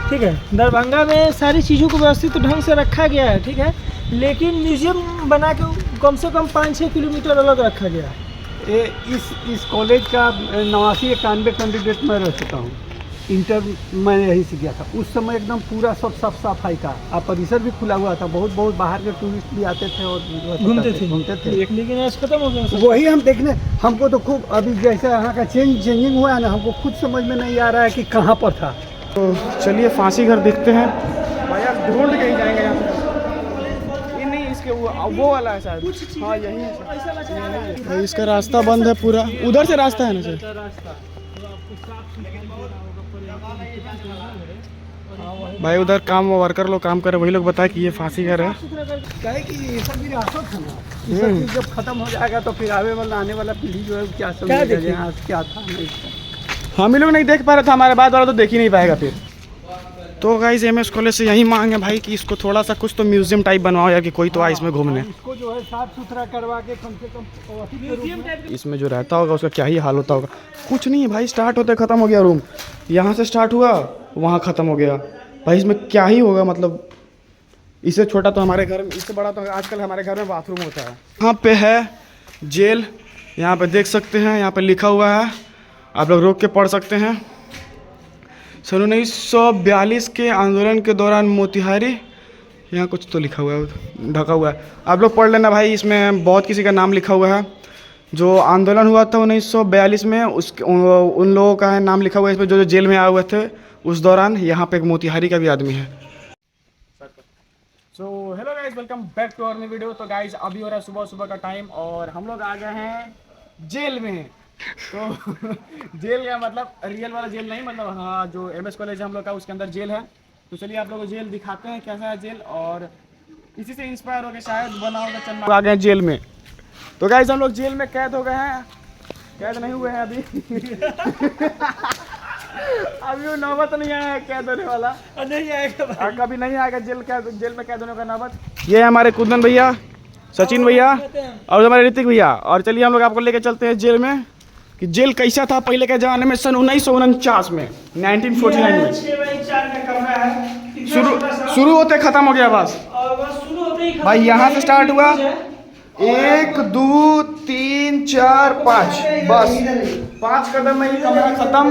ठीक है। दरभंगा में सारी चीज़ों को व्यवस्थित ढंग से रखा गया है, ठीक है, लेकिन म्यूजियम बना के कम से कम 5-6 किलोमीटर अलग रखा गया है। इस कॉलेज का 89-91 कैंडिडेट मैं रह चुका हूँ। इंटर मैं यहीं से गया था। उस समय एकदम पूरा सब साफ सफाई का परिसर भी खुला हुआ था। बहुत बहुत बाहर के टूरिस्ट भी आते थे और घूमते थे। लेकिन आज खत्म हो गया। वही हम देखने, हमको तो खूब अभी जैसे यहाँ का चेंजिंग हुआ है ना, हमको खुद समझ में नहीं आ रहा है कि कहाँ पर था। तो चलिए फांसी घर देखते हैं। भैया ढूंढ के ही जाएंगे यहाँ पे। ये नहीं, इसके वो वाला है शायद। हाँ यही है। इसका रास्ता बंद है पूरा। उधर से रास्ता है ना सर? भाई उधर काम वर्कर लोग काम कर रहे, वही लोग बताए कि ये फांसी घर है। कहे कि ये सब भी रास्ता था ना, ये सब चीज़ जब खत्म हो जाएगा तो फिर आने वाला पीढ़ी जो है क्या समझेगा यहाँ क्या था नहीं था। हम ही लोग नहीं देख पा रहे थे, हमारे बाद वाला तो देख ही नहीं पाएगा फिर। तो गाइस एमएस कॉलेज से यही मांग है भाई कि इसको थोड़ा सा कुछ तो म्यूजियम टाइप बनवाओ यार, कि कोई तो आए इसमें घूमने। इसको जो है साफ सुथरा करवा के कम से कम इसमें जो रहता होगा उसका क्या ही हाल होता होगा। कुछ नहीं है भाई, स्टार्ट होते ख़त्म हो गया रूम। यहाँ से स्टार्ट हुआ, वहाँ ख़त्म हो गया। भाई इसमें क्या ही होगा, मतलब इससे छोटा तो हमारे घर में, इससे बड़ा तो आजकल हमारे घर में बाथरूम होता है। यहाँ पे है जेल, यहाँ पे देख सकते हैं, यहाँ पे लिखा हुआ है, आप लोग रोक के पढ़ सकते हैं। सन 1942 के आंदोलन के दौरान मोतिहारी, यहाँ कुछ तो लिखा हुआ है, ढका हुआ है, आप लोग पढ़ लेना भाई। इसमें बहुत किसी का नाम लिखा हुआ है। जो आंदोलन हुआ था 1942 में, उन लोगों का है नाम लिखा हुआ है इसमें, जो जेल में आए हुए थे उस दौरान। यहाँ पे एक मोतिहारी का भी आदमी है। So hello guys, welcome back to our new video. तो गाइज अभी हो रहा है सुबह सुबह का टाइम और हम लोग आ गए हैं जेल में। तो जेल का मतलब रियल वाला जेल नहीं, मतलब हाँ जो एमएस कॉलेज है हम लोग का, उसके अंदर जेल है। तो चलिए आप लोग को जेल दिखाते हैं कैसा है जेल, और इसी से इंस्पायर होकर शायद बना होगा चलना। आ गए जेल में। तो गाइज हम लोग जेल में कैद हो गए हैं। कैद नहीं हुए हैं अभी। अभी वो नौबत नहीं आया है कैद होने वाला, नहीं आएगा, कभी नहीं आएगा जेल में कैद होने का नौबत। ये है हमारे कुंदन भैया, सचिन भैया और हमारे ऋतिक भैया। और चलिए हम लोग आपको लेके चलते हैं जेल में, कि जेल कैसा था पहले के ज़माने में, सन 1949 में, 1949 में। 6x4 का कमरा है। शुरू होते ख़त्म हो गया बस। भाई यहाँ से स्टार्ट हुआ, 1 2 3 4 5, बस 5 कदम में ही कमरा ख़त्म।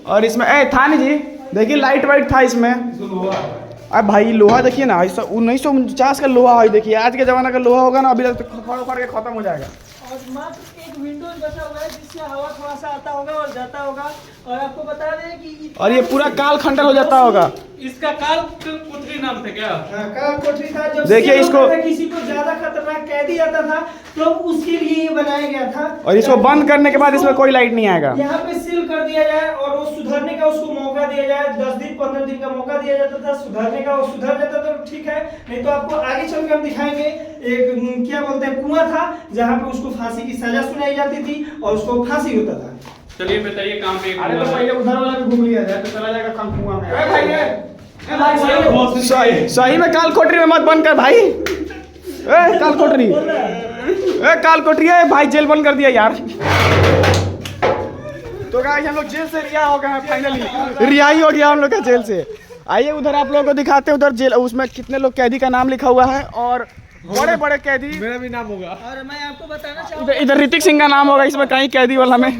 और इसमें था नहीं जी, देखिए लाइट वाइट था इसमें। अब भाई लोहा देखिए ना, ऐसा 1949 का लोहा है, देखिए आज के ज़माना का लोहा होगा ना, अभी तक फाड़ के ख़त्म हो जाएगा। और मात्र एक विंडो बचा हुआ है जिससे हवा थोड़ा सा आता होगा और जाता होगा। और आपको बता दें कि और ये पूरा काल खंडर हो जाता होगा। इसका काल कोठरी नाम था क्या? काल कोठरी था। जब देखिए इसको, किसी को ज्यादा खतरनाक कैदी आता था तो उसके लिए ये बनाया गया था। और इसको बंद करने के बाद इसमें कोई लाइट नहीं आएगा। यहाँ पे सील कर दिया जाए और वो सुधरने का उसको मौका दिया जाए। 10 दिन 15 दिन का मौका दिया जाता था सुधरने का। वो सुधर जाता तो ठीक है, नहीं तो आपको आगे चल के हम दिखाएंगे। एक क्या बोलते हैं, कुआं था जहाँ पे उसको फांसी की सजा सुनाई जाती थी और उसको फांसी होता था। चलिए बताइए काम पे। अरे तो पहले उधर वाला भी घूम लिया जाए तो चला जाएगा कम कुआं में। सही में काल कोठरी में मत बंद कर भाई। काल कोठरी, काल कोठरी है भाई, जेल बंद कर दिया यार। तो गाइस हम लोग जेल से रिहा हो गए हैं, फाइनली रिहाई हो गया हम लोग का जेल से। आइए उधर आप लोगों को दिखाते हैं, उधर जेल, उसमें कितने लोग कैदी का नाम लिखा हुआ है और बड़े बड़े कैदी। मेरा भी नाम होगा। और मैं आपको बताना चाहूँगा इधर ऋतिक सिंह का नाम होगा इसमें, कहीं कैदी वाला में।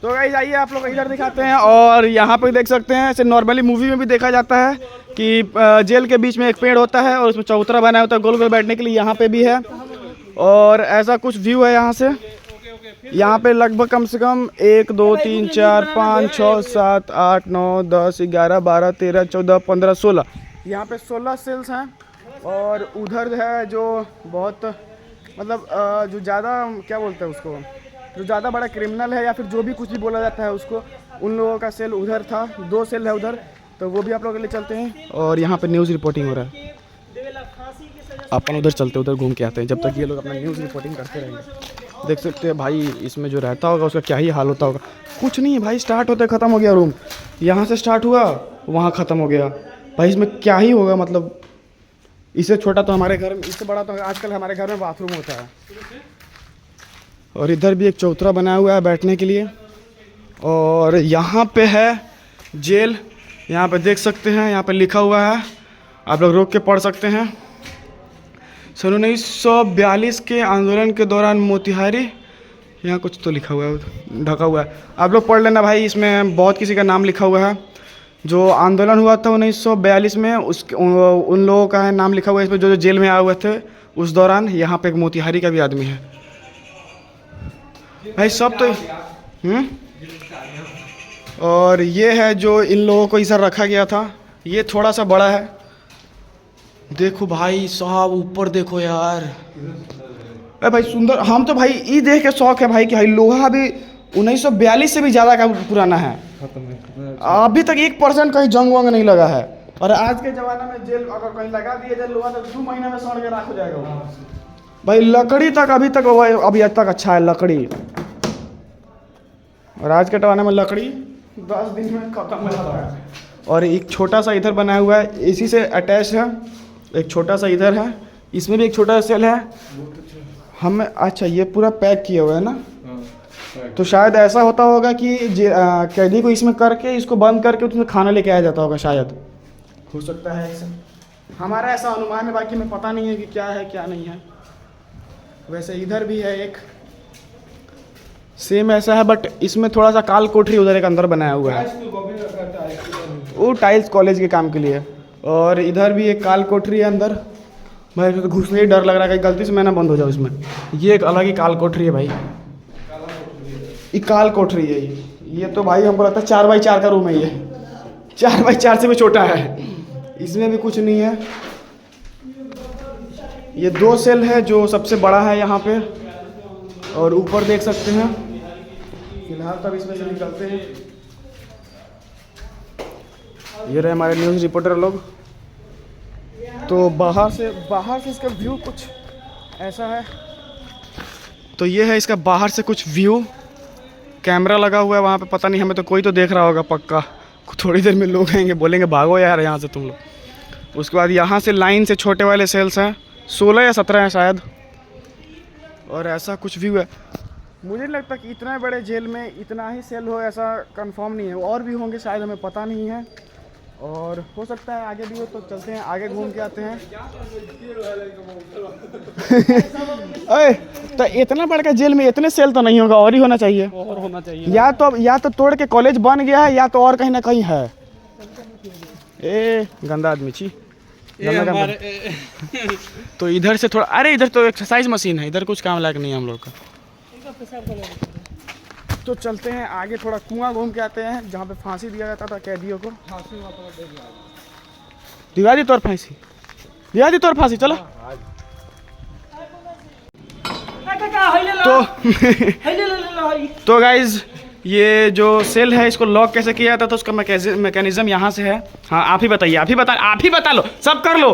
तो गाइस आइए आप लोग इधर दिखाते हैं। और यहाँ पे देख सकते हैं, ऐसे नॉर्मली मूवी में भी देखा जाता है कि जेल के बीच में एक पेड़ होता है और उसमें चबूतरा बना होता है गोल गोल बैठने के लिए, यहाँ पे भी है। और ऐसा कुछ व्यू है यहाँ से। यहाँ पे लगभग कम से कम 1 2 3 4 5 6 7 8 9 10 11 12 13 14 15 16, यहाँ पे 16 सेल्स हैं। और उधर है जो बहुत मतलब जो ज़्यादा क्या बोलते हैं उसको, जो ज़्यादा बड़ा क्रिमिनल है या फिर जो भी कुछ भी बोला जाता है उसको, उन लोगों का सेल उधर था। 2 सेल है उधर, तो वो भी आप लोगों के लिए चलते हैं। और यहाँ पे न्यूज़ रिपोर्टिंग हो रहा है, अपन उधर चलते उधर घूम के आते हैं, जब तक ये लोग अपना न्यूज़ रिपोर्टिंग करते रहेंगे। देख सकते हैं भाई इसमें जो रहता होगा उसका क्या ही हाल होता होगा। कुछ नहीं है भाई, स्टार्ट होते ख़त्म हो गया रूम। यहाँ से स्टार्ट हुआ, वहाँ ख़त्म हो गया। भाई इसमें क्या ही होगा, मतलब इससे छोटा तो हमारे घर में, इससे बड़ा तो आजकल हमारे घर में बाथरूम होता है। और इधर भी एक चौतरा बनाया हुआ है बैठने के लिए। और यहाँ पे है जेल, यहाँ पे देख सकते हैं, यहाँ पे लिखा हुआ है, आप लोग रोक के पढ़ सकते हैं। सन 1942 के आंदोलन के दौरान मोतिहारी, यहाँ कुछ तो लिखा हुआ है, ढका हुआ है, आप लोग पढ़ लेना भाई। इसमें बहुत किसी का नाम लिखा हुआ है। जो आंदोलन हुआ था 1942 में, उन लोगों का है नाम लिखा हुआ है इसमें, जो जेल में आए हुए थे उस दौरान। यहाँ पे एक मोतिहारी का भी आदमी है भाई, सब तो और ये है जो इन लोगों को इधर रखा गया था, ये थोड़ा सा बड़ा है। देखो भाई साहब, ऊपर देखो यार, अरे भाई सुंदर। हम तो भाई ये देख के शौक है भाई कि भाई लोहा भी 1942 से भी ज़्यादा का पुराना है, अभी तक 1% कहीं जंग वंग नहीं लगा है। और आज के ज़माने में जेल अगर कहीं लगा दिया जाए लोहा तो 2 महीने में सड़ के राख हो जाएगा भाई। लकड़ी तक अभी तक अच्छा है लकड़ी, और आज के ज़माने में लकड़ी 10 दिन में खत्म हो जाता है। और एक छोटा सा इधर बनाया हुआ है, इसी से अटैच है, एक छोटा सा इधर है, इसमें भी एक छोटा सा सेल है। हम अच्छा ये पूरा पैक किया हुआ है ना, तो शायद ऐसा होता होगा कि कैदी को इसमें करके इसको बंद करके उसमें खाना लेके आया जाता होगा, शायद हो सकता है ऐसा, हमारा ऐसा अनुमान है, बाकी में पता नहीं है कि क्या है क्या नहीं है। वैसे इधर भी है एक सेम ऐसा है, बट इसमें थोड़ा सा काल कोठरी उधर एक अंदर बनाया हुआ है, वो टाइल्स कॉलेज के काम के लिए। और इधर भी एक काल कोठरी है अंदर भाई, तो घुसने ही डर लग रहा है कि गलती से मैं ना बंद हो जाऊँ इसमें। ये एक अलग ही काल कोठरी है भाई, ये काल कोठरी है। ये तो भाई हमको लगता है 4x4 का रूम है, ये 4x4 से भी छोटा है, इसमें भी कुछ नहीं है। ये 2 सेल है, जो सबसे बड़ा है यहाँ पे, और ऊपर देख सकते हैं। फिलहाल तब इसमें से निकलते हैं। ये रहे हमारे न्यूज़ रिपोर्टर लोग। तो बाहर से इसका व्यू कुछ ऐसा है। तो ये है इसका बाहर से कुछ व्यू, कैमरा लगा हुआ है वहाँ पे, पता नहीं हमें तो कोई तो देख रहा होगा पक्का। थोड़ी देर में लोग आएंगे, बोलेंगे भागो यार यहाँ से तुम लोग। उसके बाद यहाँ से लाइन से छोटे वाले सेल्स हैं, 16 या 17 हैं शायद, और ऐसा कुछ व्यू है। मुझे नहीं लगता कि इतना बड़े जेल में इतना ही सेल हो, ऐसा कंफर्म नहीं है, और भी होंगे शायद, हमें पता नहीं है, और हो सकता है आगे भी हो। तो चलते हैं आगे, घूम के आते हैं। अरे तो इतना बड़ा जेल में इतने सेल तो नहीं होगा, और ही होना चाहिए, और होना चाहिए। या तो तोड़ के कॉलेज बन गया है, या तो और कहीं ना कहीं है। ए गंदा आदमी छी। तो इधर से थोड़ा, अरे इधर तो एक्सरसाइज मशीन है, इधर कुछ काम लायक नहीं है हम लोग का। तो चलते हैं आगे, थोड़ा कुआं घूम के आते हैं, जहाँ पे फांसी दिया जाता था कैदियों को। दिवा दी तोर फांसी, दिवा दी तोर फांसी, चलो। तो गाइज ये जो सेल है इसको लॉक कैसे किया जाता था, उसका मैकेनिज्म यहाँ से है। हाँ आप ही बताइए, आप ही बता लो, सब कर लो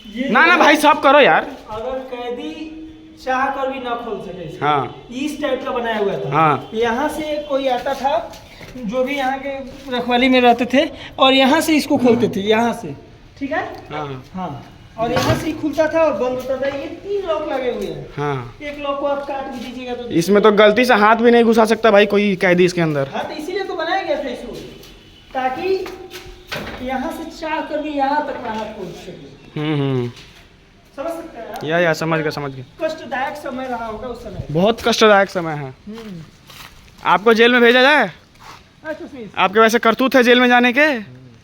ना भाई, सब करो यार। अगर कैदी चाह कर भी ना खोल सके, हाँ इस टाइप का बनाया हुआ था। हाँ, यहाँ से कोई आता था, जो भी यहाँ के रखवाली में रहते थे, और यहाँ से इसको खोलते थे, यहाँ से, ठीक है। हाँ हाँ, और यहाँ से ही खुलता था और बंद होता था। ये 3 लॉक लगे हुए हैं। हाँ, एक लॉक को आप काट भी दीजिएगा तो इसमें तो गलती से हाथ भी नहीं घुसा सकता भाई कोई कैदी इसके अंदर। हाँ, तो इसीलिए तो बनाया गया था इसको, ताकि यहाँ से चाह कर भी यहाँ तक ना हाथ पहुँच सके। समझ सकते हैं? या समझ गए। कष्टदायक समय रहा होगा उस समय, बहुत कष्टदायक समय है। आपको जेल में भेजा जाए? आपके वैसे करतूत है जेल में जाने के,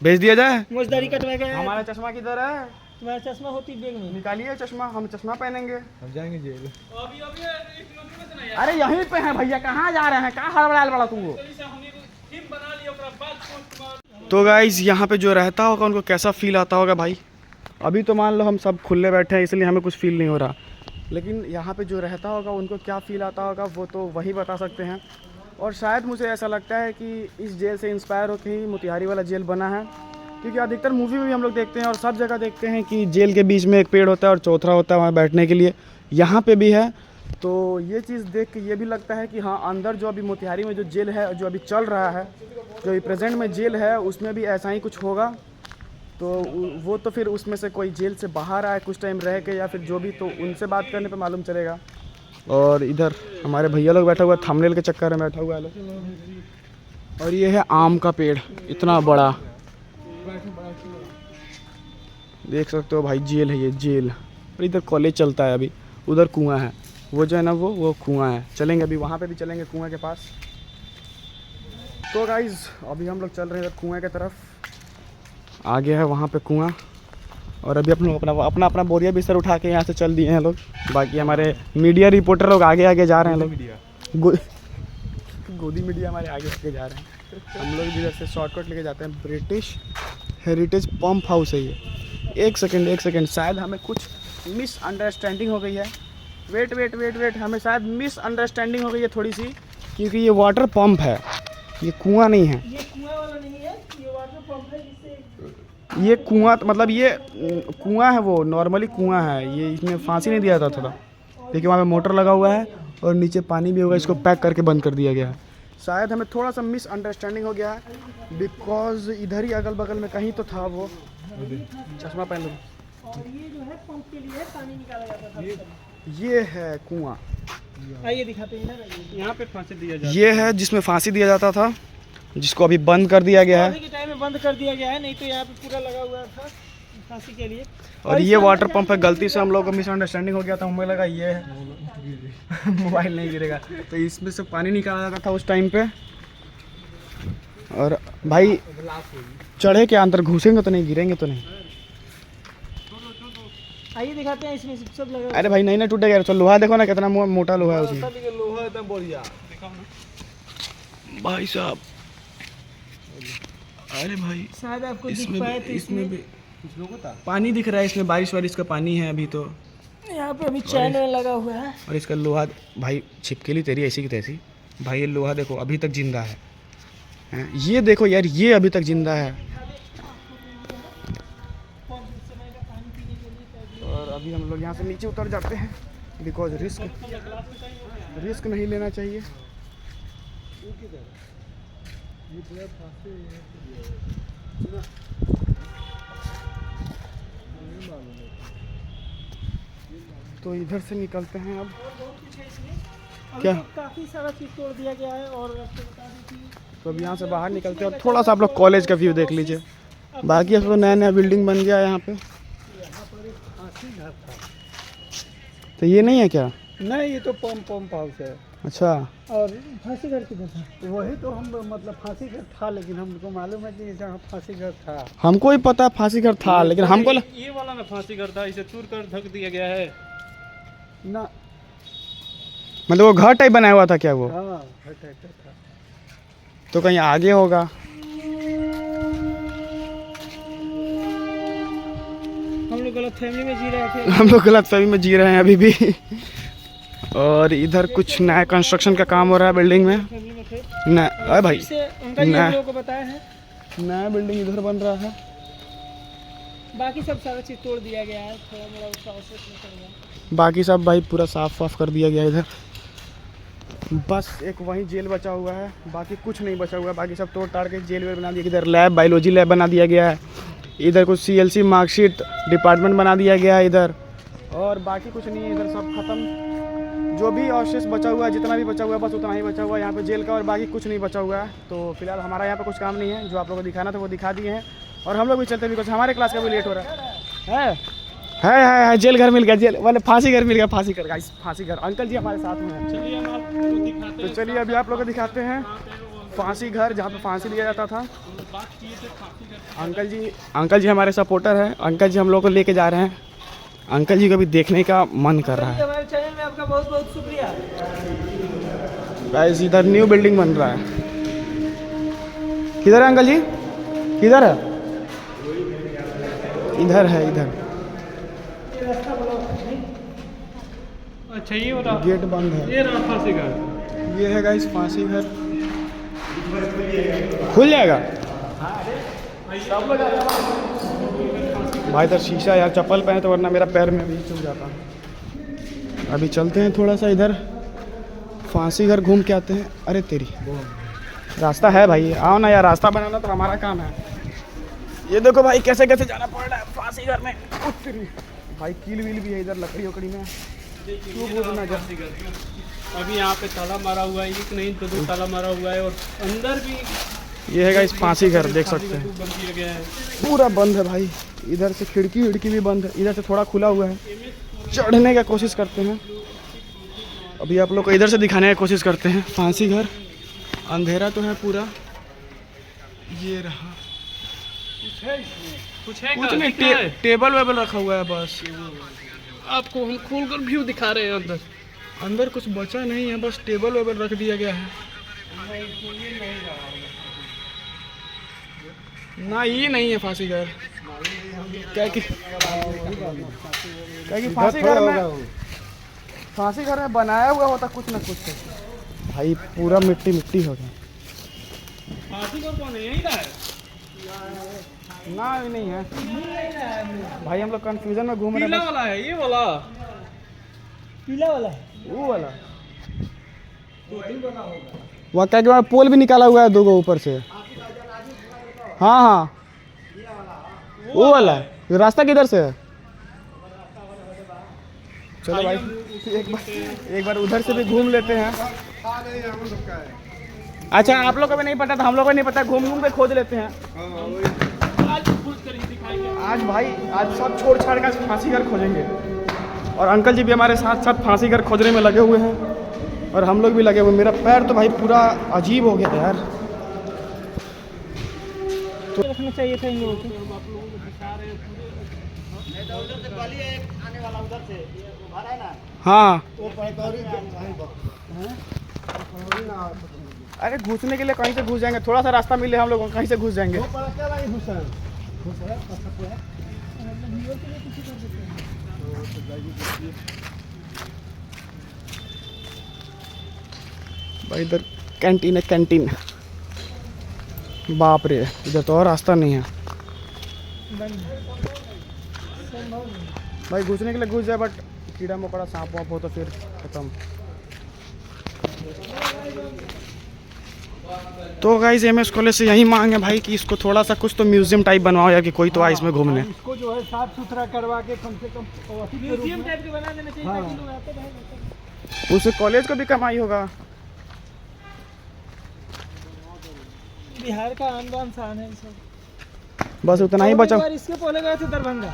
भेज दिया जाए? मुझदारी कटवा गया। हमारा चश्मा किधर है? तुम्हारा चश्मा होती बैग में, निकालिए चश्मा, हम चश्मा पहनेंगे। हम जाएंगे जेल। अरे यहीं पे है भैया, कहाँ जा रहे हैं, कहाँ हड़बड़ायल बड़ा तुम वो। तो गाइज यहाँ पे जो रहता होगा उनको कैसा फील आता होगा भाई। अभी तो मान लो हम सब खुले बैठे हैं इसलिए हमें कुछ फील नहीं हो रहा, लेकिन यहाँ पे जो रहता होगा उनको क्या फ़ील आता होगा वो तो वही बता सकते हैं। और शायद मुझे ऐसा लगता है कि इस जेल से इंस्पायर होकर ही मोतिहारी वाला जेल बना है, क्योंकि अधिकतर मूवी में भी हम लोग देखते हैं और सब जगह देखते हैं कि जेल के बीच में एक पेड़ होता है और चौथरा होता है वहाँ बैठने के लिए, यहाँ पे भी है। तो ये चीज़ देख के ये भी लगता है कि हाँ, अंदर जो अभी मोतिहारी में जो जेल है, जो अभी चल रहा है, जो अभी प्रेजेंट में जेल है, उसमें भी ऐसा ही कुछ होगा। तो वो तो फिर उसमें से कोई जेल से बाहर आए कुछ टाइम रह के या फिर जो भी, तो उनसे बात करने पे मालूम चलेगा। और इधर हमारे भैया लोग बैठा हुआ है, थंबनेल के चक्कर में बैठा हुआ है लोग। और ये है आम का पेड़, इतना बड़ा, देख सकते हो भाई। जेल है ये, जेल। और इधर कॉलेज चलता है अभी, उधर कुआं है, वो जो है ना वो कुआं है। चलेंगे अभी वहाँ पे भी चलेंगे, कुआं के पास। तो गाइज अभी हम लोग चल रहे हैं इधर कुआं की तरफ। आगे है वहाँ पे कुआं, और अभी अपना अपना अपना बोरिया बिस्तर उठा के यहाँ से चल दिए हैं लोग। बाकी हमारे मीडिया रिपोर्टर लोग आगे आगे जा रहे हैं लोग। गोदी मीडिया हमारे आगे आगे जा रहे हैं। हम लोग इधर से शॉर्टकट लेके जाते हैं। ब्रिटिश हेरिटेज पंप हाउस है ये। एक सेकंड, शायद हमें कुछ मिसअंडरस्टैंडिंग हो गई है। वेट, हमें शायद मिसअंडरस्टैंडिंग हो गई है थोड़ी सी, क्योंकि ये वाटर पंप है, ये कुआं नहीं है। ये कुआं वाला नहीं है, ये वाटर पंप है जिससे ये कुआं मतलब ये कुआं है, वो नॉर्मली कुआं है ये। इसमें फांसी नहीं दिया जाता था। देखिए वहाँ पे मोटर लगा हुआ है और नीचे पानी भी होगा, इसको पैक करके बंद कर दिया गया है। शायद हमें थोड़ा सा मिसअंडरस्टैंडिंग हो गया है, बिकॉज इधर ही अगल बगल में कहीं तो था वो। चश्मा पहन लो। और ये जो है पंप के लिए पानी निकाला जाता था। ये है कुआं, आइए दिखाते हैं ना। यहाँ पे फांसी दिया जाता ये है जिसमें फांसी दिया जाता था, जिसको अभी बंद कर दिया गया है। अभी के टाइम में बंद कर दिया गया है, नहीं तो यहाँ पे पूरा लगा हुआ था फांसी के लिए। और ये वाटर पंप है। गलती से हम लोग को मिसअंडरस्टैंडिंग हो गया था, हमें लगा ये है मोबाइल नहीं गिरेगा, तो इसमें से पानी निकाला जाता था उस टाइम पे। और भाई चढ़े के अंदर घुसेंगे तो नहीं, गिरेंगे तो नहीं। आइए दिखाते हैं, इसमें सब लगा हुआ अरे भाई नहीं ना टूटेगा। चल लोहा देखो ना कितना मोटा लोहा है उसमें। लोहा एकदम बढ़िया। भाई साहब, अरे भाई शायद आपको दिख इसमें पाए भी, तो इसमें भी पानी दिख रहा है। इसमें बारिश वारिश का पानी है अभी तो। यहाँ पे अभी चैन लगा हुआ है। और इसका लोहा भाई छिपकेली तेरी ऐसी की तैसी। भाई ये लोहा देखो अभी तक जिंदा है। हैं? ये देखो यार, ये अभी तक जिंदा है। और अभी हम लोग यहाँ से नीचे उतर जाते हैं, बिकॉज रिस्क नहीं लेना चाहिए। तो इधर से निकलते हैं अब। क्या? काफी सारा चीज तोड़ दिया गया है। और आपको बता दें कि तो अब यहाँ से बाहर निकलते हैं और थोड़ा सा आप लोग कॉलेज का व्यू देख लीजिए। बाकी अब तो नया नया बिल्डिंग बन गया है यहाँ पे। तो ये नहीं है क्या? नहीं, ये तो पंप हाउस है। अच्छा, और फांसी घर किधर था? वही तो हम मतलब फांसी घर था, लेकिन हमको मालूम है कि जहाँ फांसी घर था। हमको ही पता है फांसी घर था, लेकिन हमको ये वाला ना फांसी घर था, इसे चूर कर ढक दिया गया है ना। मतलब वो घर टाइप बनाया हुआ था क्या वो? हाँ, था। तो कहीं आगे होगा। हम लोग गलत फैमिली में जी रहे थे। हम लोग गलत फहमी में जी रहे हैं अभी भी। और इधर कुछ नया कंस्ट्रक्शन का काम हो रहा है बिल्डिंग में। फैमिली में थे। नया, अरे भाई इससे उनका जी हम लोगों को बताया है। नया बिल्डिंग इधर बन रहा है। बाकी सब सारा चीज तोड़ दिया गया है, थोड़ा मोड़ा प्रोसेस में कर रहा। बाकी सब भाई पूरा साफ वाफ कर दिया गया इधर। बस एक वहीं जेल बचा हुआ है, बाकी कुछ नहीं बचा हुआ है। बाकी सब तोड़ ताड़ के जेल वेल बना दिया। इधर लैब, बायोलॉजी लैब बना दिया गया है। इधर कुछ CLC मार्कशीट डिपार्टमेंट बना दिया गया है इधर। और बाकी कुछ नहीं है, इधर सब खत्म। जो भी अवशेष बचा हुआ है, जितना भी बचा हुआ है, बस उतना ही बचा हुआ है यहाँ पे जेल का। और बाकी कुछ नहीं बचा हुआ है। तो फिलहाल हमारा यहाँ पे कुछ काम नहीं है, जो आप लोगों को दिखाना था वो दिखा दिए हैं। और हम लोग भी चलते हैं, बिकॉज हमारे क्लास का भी लेट हो रहा है। जेल घर मिल गया, जेल वाले फांसी घर मिल गया। फांसी घर गाइस, फांसी घर। अंकल जी हमारे साथ में हैं। चलिए हम आपको दिखाते तो चलिए अभी आप लोग को दिखाते हैं फांसी घर, जहाँ पे फांसी दिया जाता था। बात किए थे फांसी घर। अंकल जी हमारे सपोर्टर हैं। अंकल जी हम लोग को लेके जा रहे हैं। अंकल जी को भी देखने का मन कर रहा है। हमारे चैनल में आपका बहुत बहुत शुक्रिया। गाइस इधर न्यू बिल्डिंग बन रहा है। किधर है अंकल जी? किधर है? इधर है, इधर। अच्छा ये वाला गेट बंद है। ये रहा फांसी घर। ये है गाइस फांसी घर। खुल जाएगा भाई। इधर शीशा यार, चप्पल पहने तो वरना मेरा पैर में भी चुभ जाता। अभी चलते हैं थोड़ा सा इधर फांसी घर घूम के आते हैं। अरे तेरी रास्ता है भाई, आओ ना यार। रास्ता बनाना तो हमारा काम है। ये देखो भाई कैसे कैसे जाना पड़ रहा है फांसी घर में। भाई कील वील भी है इधर, लकड़ी उकड़ी में। क्यों बोलना अभी यहाँ पे ताला मारा हुआ है, एक नहीं तो 2 ताला मारा हुआ है, और अंदर भी ये है गाइस फांसी घर, देख सकते हैं बंद किया गया है। पूरा बंद है भाई। इधर से खिड़की विड़की भी बंद है, इधर से थोड़ा खुला हुआ है। चढ़ने का कोशिश करते हैं, अभी आप लोग को इधर से दिखाने की कोशिश करते हैं। फांसी घर, अंधेरा तो है पूरा। ये रहा, कुछ है कुछ क्या? नहीं, दिख रहा है? टेबल वेबल रखा हुआ है बस। आपको हम खोल कर व्यू दिखा रहे हैं अंदर। अंदर कुछ बचा नहीं है, बस टेबल वेबल रख दिया गया है। ना ये नहीं है फांसी घर, क्या कि फांसी घर में बनाया हुआ होता कुछ ना कुछ। भाई पूरा मिट्टी मिट्टी हो गया। फांसी घर कौन है? यहीं का है? ना ये नहीं है भाई, हम लोग कंफ्यूजन में घूम रहे पीला हैं। वाला है, ये वाला पीला वाला है, वो वाला वहाँ क्या क्या पोल भी निकाला हुआ है 2 गो ऊपर से। हाँ हाँ वो वाला है। ये रास्ता किधर से है? चलो भाई एक बार उधर से भी घूम लेते हैं। अच्छा आप लोग को भी नहीं पता था, हम लोग को नहीं पता, घूम घूम के खोज लेते हैं। आज भाई आज सब छोड़ छाड़ कर फांसी घर खोजेंगे, और अंकल जी भी हमारे साथ साथ फांसी घर खोजने में लगे हुए हैं, और हम लोग भी लगे हुए। मेरा पैर तो भाई पूरा अजीब हो गया था यार। तो रखना चाहिए था इन लोगों को। हाँ अरे घुसने के लिए कहीं से घुस जाएंगे, थोड़ा सा रास्ता मिले हम लोग कहीं से घुस जाएंगे। भाई इधर कैंटीन है, कैंटीन। बाप रे, इधर तो और रास्ता नहीं है भाई। घुसने के लिए घुस जाए, बट कीड़ा मकोड़ा सांप वाप हो तो फिर खत्म। तो गाइस एमएस कॉलेज से यही मांग है भाई कि इसको थोड़ा सा कुछ तो म्यूजियम टाइप बनवाओ, या कि कोई तो आए इसमें घूमने। इसको जो है साफ सुथरा करवा के कम से कम म्यूजियम टाइप के बना देना चाहिए ताकि लोग आते रहें। उससे कॉलेज को भी कमाई होगा। बिहार का आन बान शान है सब। बस उतना ही और बचा। एक बार इसके पहले गए थे दरभंगा,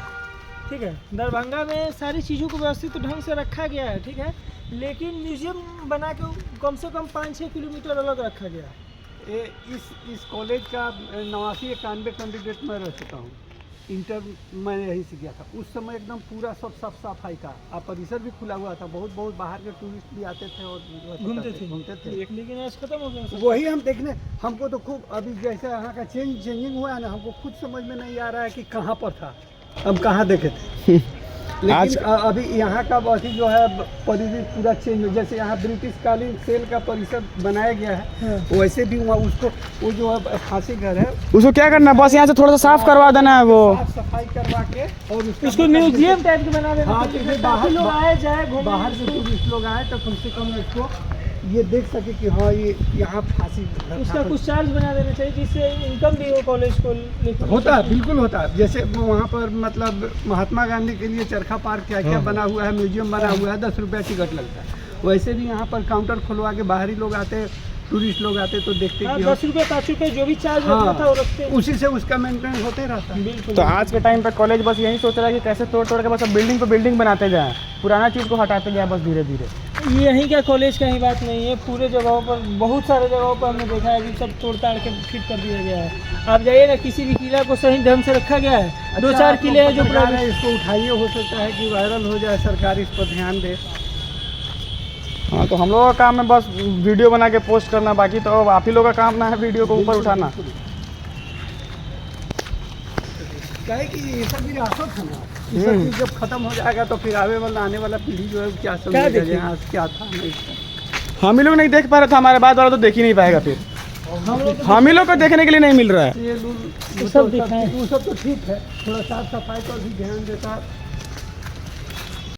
ठीक है। दरभंगा में सारी चीज़ों को व्यवस्थित ढंग से रखा गया है, ठीक है, लेकिन म्यूजियम बना के कम से कम 5-6 किलोमीटर अलग रखा गया है। इस कॉलेज का 89-91 कैंडिडेट में रह चुका हूँ। इंटर मैं यहीं से गया था, उस समय एकदम पूरा सब साफ सफाई का। परिसर भी खुला हुआ था, बहुत बहुत बाहर के टूरिस्ट भी आते थे और घूमते थे। लेकिन आज खत्म हो गया सब। वही हम देखने, हमको तो खूब अभी जैसे यहाँ का चेंजिंग हुआ है ना, हमको खुद समझ में नहीं आ रहा है कि कहाँ पर था, हम कहाँ देखे थे। लेकिन अभी यहाँ का अभी जो है परिधि पूरा चेंज हो, जैसे यहाँ ब्रिटिश कालीन सेल का परिसर बनाया गया है, वैसे भी वहाँ उसको वो जो है फांसी घर है, उसको क्या करना, बस यहाँ से थोड़ा सा साफ करवा देना है, वो साफ सफाई करवा के और उसको म्यूजियम टाइप के बना देना। हाँ, ताकि तो बाहर लोग आए जाए घूमने। बाहर से टूरिस्ट लोग आए तो कम से कम उसको ये देख सके कि हाँ ये यहाँ फांसी घर था। उसका कुछ चार्ज बना देना चाहिए जिससे इनकम भी हो कॉलेज को लेकर। होता है, बिल्कुल होता है। जैसे वहाँ पर मतलब महात्मा गांधी के लिए चरखा पार्क क्या क्या बना हुआ है, म्यूजियम बना हुआ है, 10 रुपया टिकट लगता है। वैसे भी यहाँ पर काउंटर खुलवा के बाहरी लोग आते, टूरिस्ट लोग आते तो देखते कि 10 रुपये 5 रुपये जो भी चार्ज हाँ, था वो रखते हैं। उसी से उसका मेंटेन होते रहता है। बिल्कुल। तो आज के टाइम पे कॉलेज बस यही सोच रहा है कि कैसे तोड़ तोड़ के बस अब बिल्डिंग पे बिल्डिंग बनाते जाएं, पुराना चीज़ को हटाते जाए बस धीरे धीरे। यहीं का कॉलेज का ही बात नहीं है, पूरे जगहों पर बहुत सारे जगहों पर हमने देखा है कि सब तोड़ ताड़ के फिट कर दिया गया है। आप जाइए ना, किसी भी किला को सही ढंग से रखा गया है। 2-4 किले हैं जो पुराने, इसको उठाइए, हो सकता है कि वायरल हो जाए, सरकार इस पर ध्यान दे। हाँ तो हम लोगों का काम है बस वीडियो बना के पोस्ट करना, बाकी तो आप ही लोगों का काम ना है वीडियो को ऊपर उठाना। क्या है कि ये सब भी रास्ता था ना, ये सब चीज़ जब खत्म हो जाएगा तो फिर आने वाला पीढ़ी जो है क्या समझेगा यहाँ क्या था नहीं था। हम ही लोग नहीं देख पा रहे थे, हमारे बाद वाला तो देख ही नहीं पाएगा फिर। हम ही लोग को देखने के लिए नहीं मिल रहा है। ये सब दिखाएं। वो सब तो ठीक है, थोड़ा साफ सफाई पर भी ध्यान देता